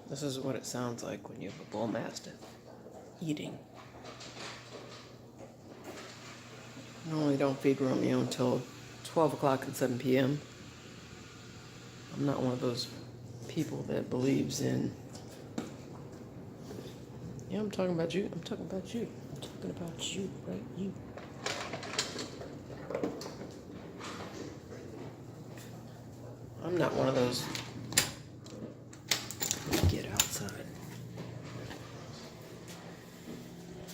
This is what it sounds like when you have a bull mastiff eating. I normally don't feed Romeo until 12 o'clock and 7 p.m. I'm not one of those people that believes in, yeah, I'm talking about you. I'm talking about you. I'm talking about you, right? You. I'm not one of those. Get outside.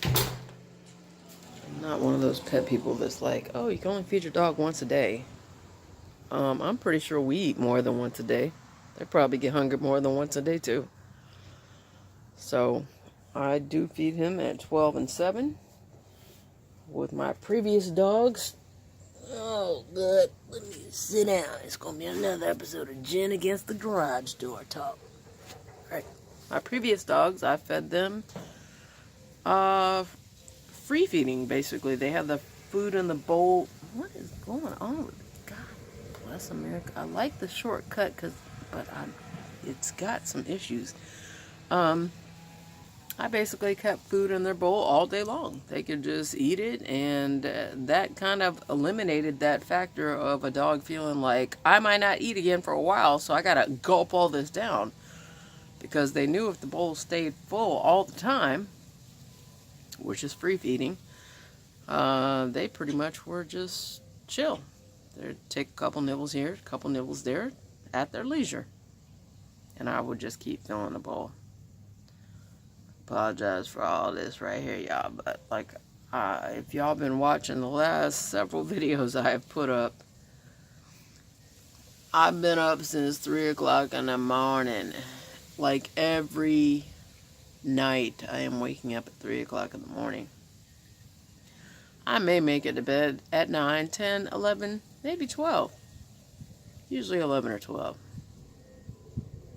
I'm not one of those pet people that's like, oh, you can only feed your dog once a day. I'm pretty sure we eat more than once a day. They probably get hungry more than once a day too. So I do feed him at 12 and 7. With my previous dogs, oh, good. Let me sit down. It's going to be another episode of Jen Against the Garage Door Talk. Right. My previous dogs, I fed them free feeding, basically. They have the food in the bowl. What is going on with it? God bless America. I like the shortcut, but it's got some issues. I basically kept food in their bowl all day long. They could just eat it, and that kind of eliminated that factor of a dog feeling like, I might not eat again for a while, so I gotta gulp all this down. Because they knew if the bowl stayed full all the time, which is free feeding, they pretty much were just chill. They'd take a couple nibbles here, a couple nibbles there, at their leisure. And I would just keep filling the bowl. Apologize for all this right here, y'all, but like, if y'all been watching the last several videos I have put up, I've been up since 3 o'clock in the morning. Like every night I am waking up at 3 o'clock in the morning. I may make it to bed at 9, 10, 11, maybe 12. Usually 11 or 12.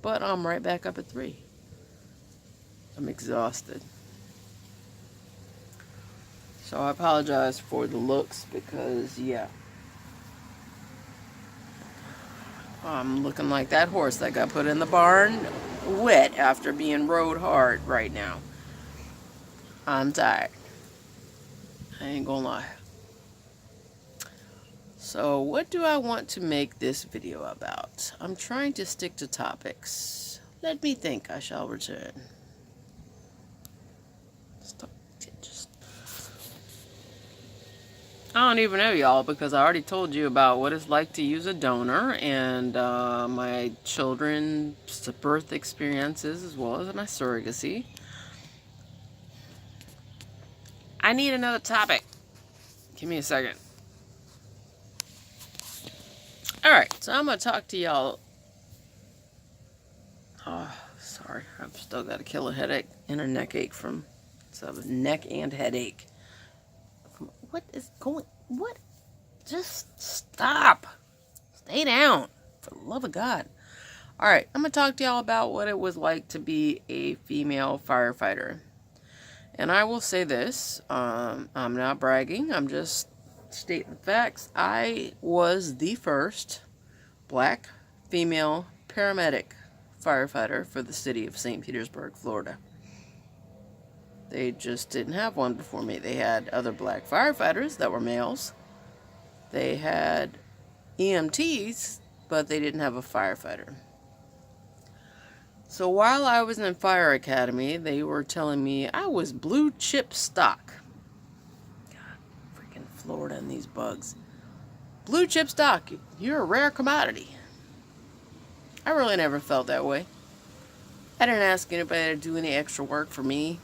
But I'm right back up at 3. I'm exhausted. So I apologize for the looks because, yeah. I'm looking like that horse that got put in the barn wet after being rode hard right now. I'm tired. I ain't gonna lie. So what do I want to make this video about? I'm trying to stick to topics. Let me think. I shall return. I don't even know, y'all, because I already told you about what it's like to use a donor and my children's birth experiences as well as my surrogacy. I need another topic. Give me a second. Alright, so I'm going to talk to y'all. Oh, sorry. I've still got a killer headache and a neck ache from... So neck and headache. What is going... What? Just stop. Stay down. For the love of God. Alright, I'm going to talk to y'all about what it was like to be a female firefighter. And I will say this. I'm not bragging. I'm just stating facts. I was the first black female paramedic firefighter for the city of St. Petersburg, Florida. They just didn't have one before me. They had other black firefighters that were males. They had EMTs, but they didn't have a firefighter. So while I was in fire academy, they were telling me I was blue chip stock. God, freaking Florida and these bugs. Blue chip stock, you're a rare commodity. I really never felt that way. I didn't ask anybody to do any extra work for me.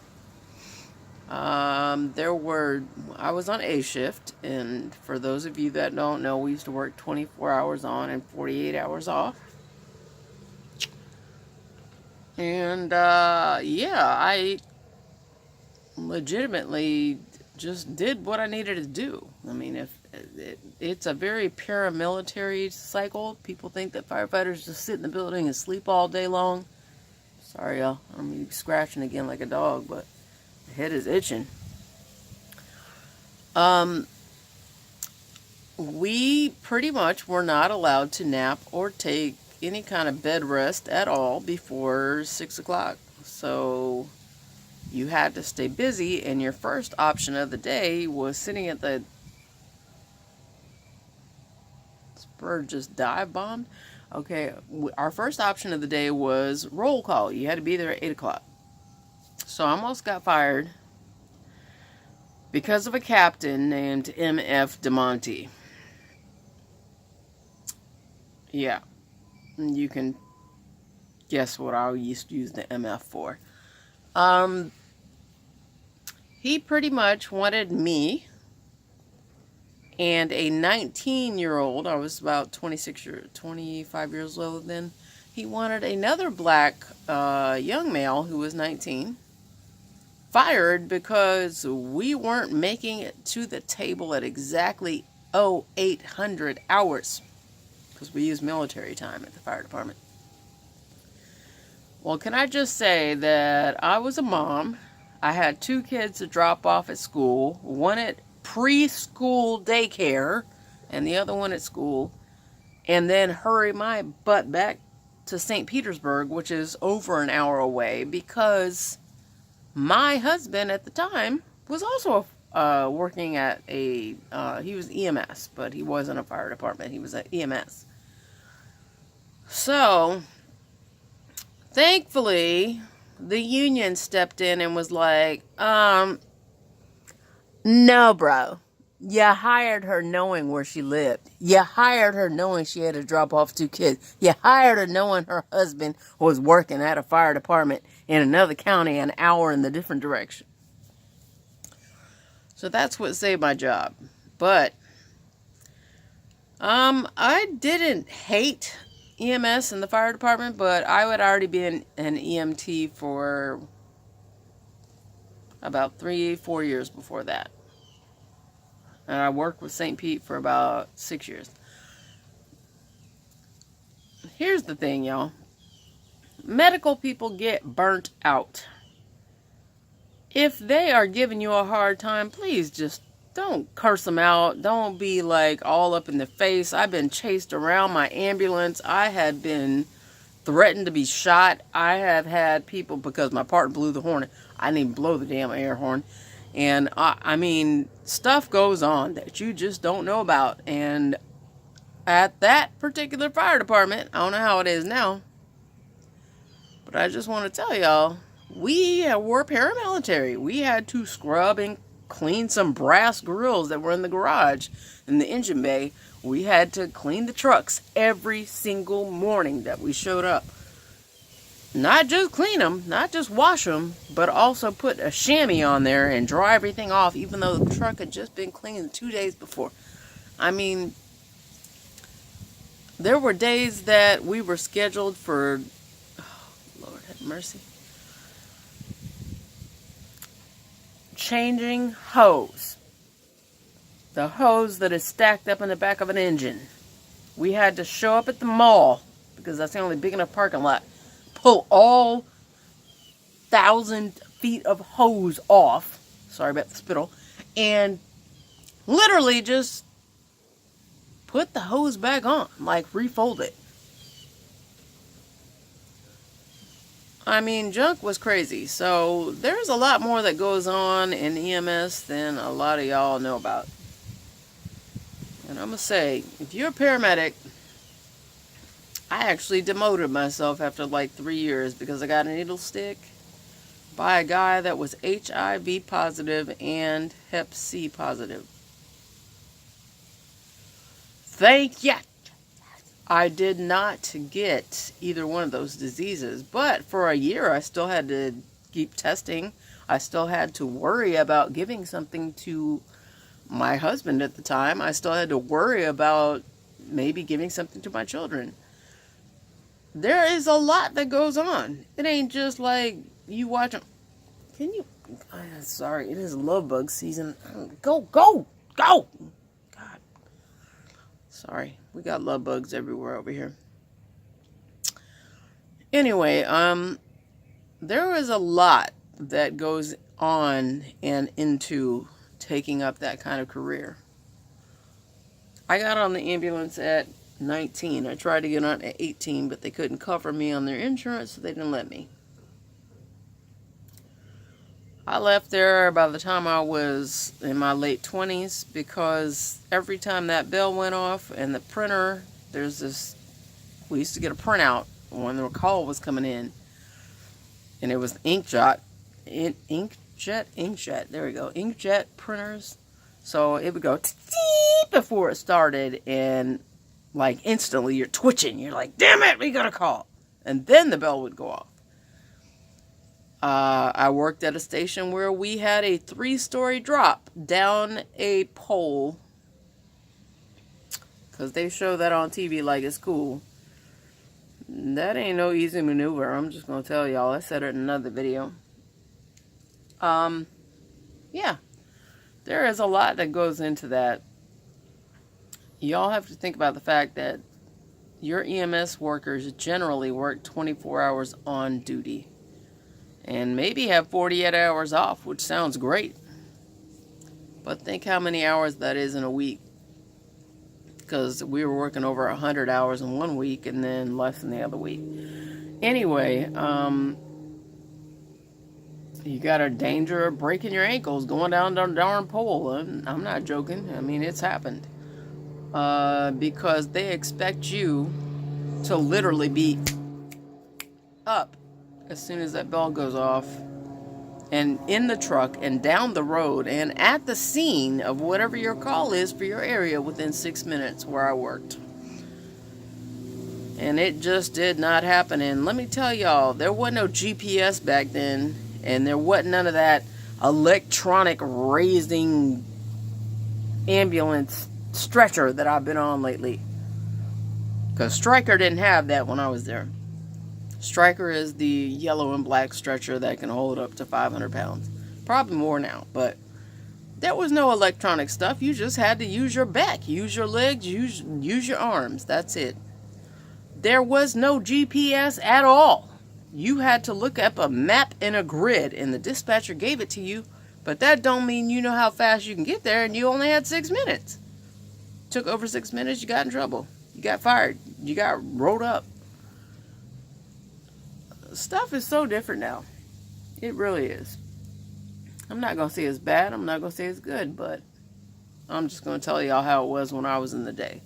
I was on A shift, and for those of you that don't know, we used to work 24 hours on and 48 hours off. And, yeah, I legitimately just did what I needed to do. I mean, it's a very paramilitary cycle. People think that firefighters just sit in the building and sleep all day long. Sorry, y'all. I don't mean to be scratching again like a dog, but the head is itching. We pretty much were not allowed to nap or take any kind of bed rest at all before 6 o'clock. So you had to stay busy, and your first option of the day was sitting at the... Bird just dive bombed. Okay, our first option of the day was roll call. You had to be there at 8 o'clock. So I almost got fired because of a captain named M.F. DeMonte. Yeah, you can guess what I used to use the MF for. He pretty much wanted me and a 19-year-old, I was about 25 years old then, he wanted another black young male who was 19 fired because we weren't making it to the table at exactly 0800 hours, because we use military time at the fire department. Well, can I just say that I was a mom. I had 2 kids to drop off at school, one at preschool daycare and the other one at school, and then hurry my butt back to St. Petersburg, which is over an hour away, because my husband at the time was also working at a, he was EMS, but he wasn't a fire department, he was at EMS. So, thankfully, the union stepped in and was like, no, bro. You hired her knowing where she lived. You hired her knowing she had to drop off 2 kids. You hired her knowing her husband was working at a fire department in another county an hour in the different direction. So that's what saved my job. But, I didn't hate EMS in the fire department, but I had already been an EMT for about 3-4 years before that. And I worked with St. Pete for about 6 years. Here's the thing, y'all. Medical people get burnt out. If they are giving you a hard time, please just don't curse them out. Don't be like all up in the face. I've been chased around my ambulance. I had been threatened to be shot. I have had people, because my partner blew the horn, I didn't even blow the damn air horn. And I mean, stuff goes on that you just don't know about. And at that particular fire department, I don't know how it is now, but I just want to tell y'all, we were paramilitary. We had to scrub and clean some brass grills that were in the garage, in the engine bay. We had to clean the trucks every single morning that we showed up. Not just clean them, not just wash them, but also put a chamois on there and dry everything off, even though the truck had just been cleaned 2 days before. I mean, there were days that we were scheduled for, oh, Lord have mercy, changing hose. The hose that is stacked up in the back of an engine. We had to show up at the mall, because that's the only big enough parking lot, pull all 1,000 feet of hose off, sorry about the spittle, and literally just put the hose back on, like refold it. I mean, junk was crazy. So there's a lot more that goes on in EMS than a lot of y'all know about. And I'm going to say, if you're a paramedic, I actually demoted myself after like 3 years because I got a needle stick by a guy that was HIV positive and Hep C positive. Thank you. I did not get either one of those diseases, but for a year I still had to keep testing. I still had to worry about giving something to my husband at the time. I still had to worry about maybe giving something to my children. There is a lot that goes on. It ain't just like you watch them. Can you? Sorry, it is love bug season. Go. God. Sorry, we got love bugs everywhere over here. Anyway, there is a lot that goes on and into taking up that kind of career. I got on the ambulance at 19. I tried to get on at 18, but they couldn't cover me on their insurance, so they didn't let me. I left there by the time I was in my late 20s because every time that bell went off and the printer, we used to get a printout when the call was coming in, and it was inkjet, there we go, inkjet printers. So it would go before it started, and like instantly you're twitching. You're like, damn it, we got a call. And then the bell would go off. I worked at a station where we had a 3-story drop down a pole, because they show that on TV like it's cool. That ain't no easy maneuver. I'm just going to tell y'all. I said it in another video. Yeah. There is a lot that goes into that. Y'all have to think about the fact that your EMS workers generally work 24 hours on duty. And maybe have 48 hours off, which sounds great. But think how many hours that is in a week. Because we were working over 100 hours in one week and then less than the other week. Anyway, you got a danger of breaking your ankles going down the darn pole. I'm not joking. I mean, it's happened. Because they expect you to literally be up as soon as that bell goes off, and in the truck and down the road and at the scene of whatever your call is for your area within 6 minutes where I worked. And it just did not happen. And let me tell y'all, there wasn't no GPS back then, and there wasn't none of that electronic raising ambulance stretcher that I've been on lately. Because Stryker didn't have that when I was there. Stryker is the yellow and black stretcher that can hold up to 500 pounds. Probably more now, but there was no electronic stuff. You just had to use your back, use your legs, use your arms. That's it. There was no GPS at all. You had to look up a map and a grid, and the dispatcher gave it to you, but that don't mean you know how fast you can get there, and you only had 6 minutes. Took over 6 minutes, you got in trouble. You got fired. You got rolled up. Stuff is so different now. It really is. I'm not going to say it's bad. I'm not going to say it's good, but I'm just going to tell y'all how it was when I was in the day.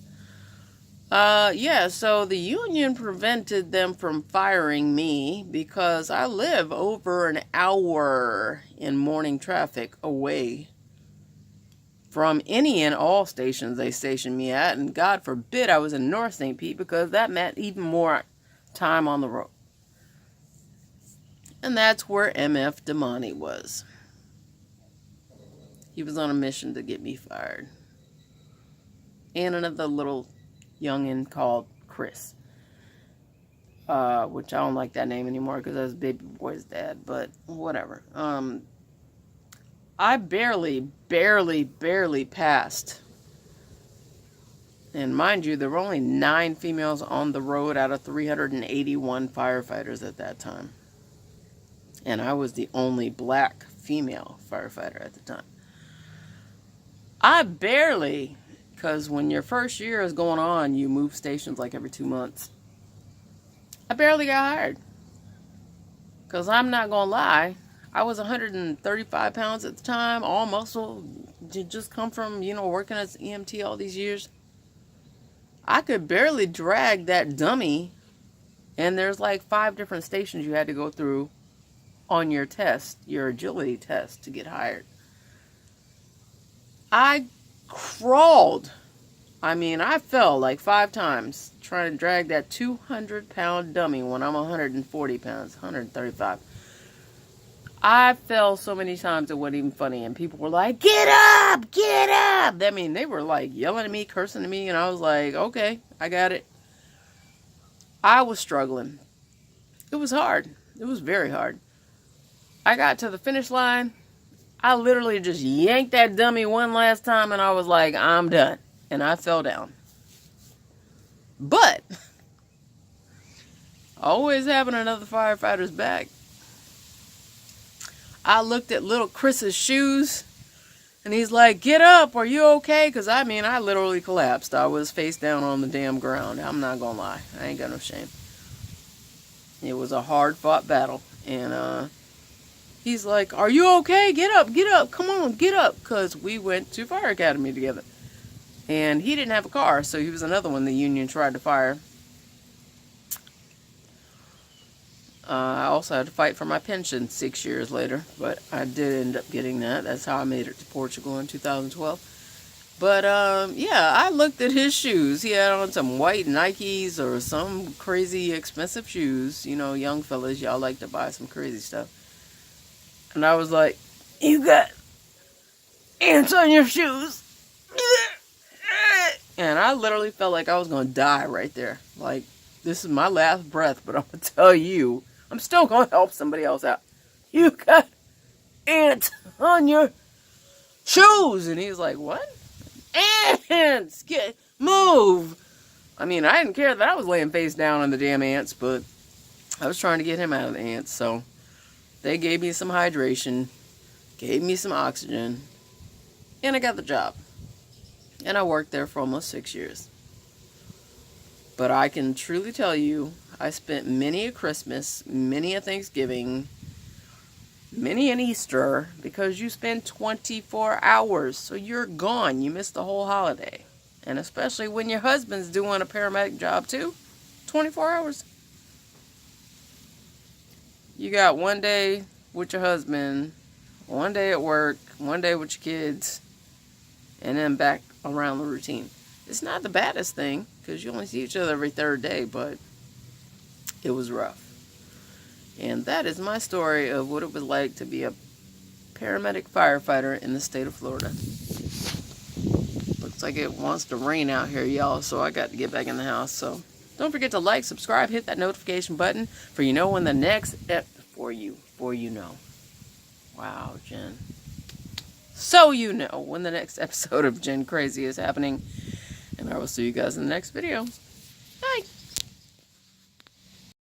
Yeah, so the union prevented them from firing me because I live over an hour in morning traffic away from any and all stations they stationed me at, and God forbid I was in North St. Pete, because that meant even more time on the road. And that's where MF Damani was. He was on a mission to get me fired. And another little youngin' called Chris. Which I don't like that name anymore because that's baby boy's dad, but whatever. I barely passed. And mind you, there were only 9 females on the road out of 381 firefighters at that time. And I was the only black female firefighter at the time. I barely, because when your first year is going on, you move stations like every 2 months. I barely got hired. Because I'm not going to lie, I was 135 pounds at the time, all muscle, just come from, working as EMT all these years. I could barely drag that dummy, and there's like 5 different stations you had to go through on your test, your agility test, to get hired. I crawled. I fell like 5 times trying to drag that 200-pound dummy when I'm 140 pounds, 135. I fell so many times it wasn't even funny, and people were like, get up, get up. They were like yelling at me, cursing at me, and I was like, okay, I got it. I was struggling. It was hard. It was very hard. I got to the finish line. I literally just yanked that dummy one last time, and I was like, I'm done. And I fell down. But always having another firefighter's back. I looked at little Chris's shoes, And he's like, get up, are you okay? Because, I mean, I literally collapsed. I was face down on the damn ground. I'm not going to lie. I ain't got no shame. It was a hard-fought battle. And he's like, are you okay? Get up, come on, get up. Because we went to fire academy together. And he didn't have a car, so he was another one the union tried to fire. I also had to fight for my pension 6 years later, but I did end up getting that. That's how I made it to Portugal in 2012. But, yeah, I looked at his shoes. He had on some white Nikes or some crazy expensive shoes. You know, young fellas, y'all like to buy some crazy stuff. And I was like, you got ants on your shoes. And I literally felt like I was going to die right there. Like, this is my last breath, but I'm going to tell you, I'm still going to help somebody else out. You got ants on your shoes. And he's like, what? Ants! Move! I mean, I didn't care that I was laying face down on the damn ants, but I was trying to get him out of the ants. So they gave me some hydration, gave me some oxygen, and I got the job. And I worked there for almost 6 years. But I can truly tell you, I spent many a Christmas, many a Thanksgiving, many an Easter, because you spend 24 hours, so you're gone. You miss the whole holiday. And especially when your husband's doing a paramedic job too, 24 hours. You got one day with your husband, one day at work, one day with your kids, and then back around the routine. It's not the baddest thing, because you only see each other every third day, but it was rough. And that is my story of what it was like to be a paramedic firefighter in the state of Florida. Looks like it wants to rain out here, y'all, so I got to get back in the house. So don't forget to like, subscribe, hit that notification button for you know when the next for you know. Wow, Jen. So you know when the next episode of Jen Crazy is happening. And I will see you guys in the next video. Bye.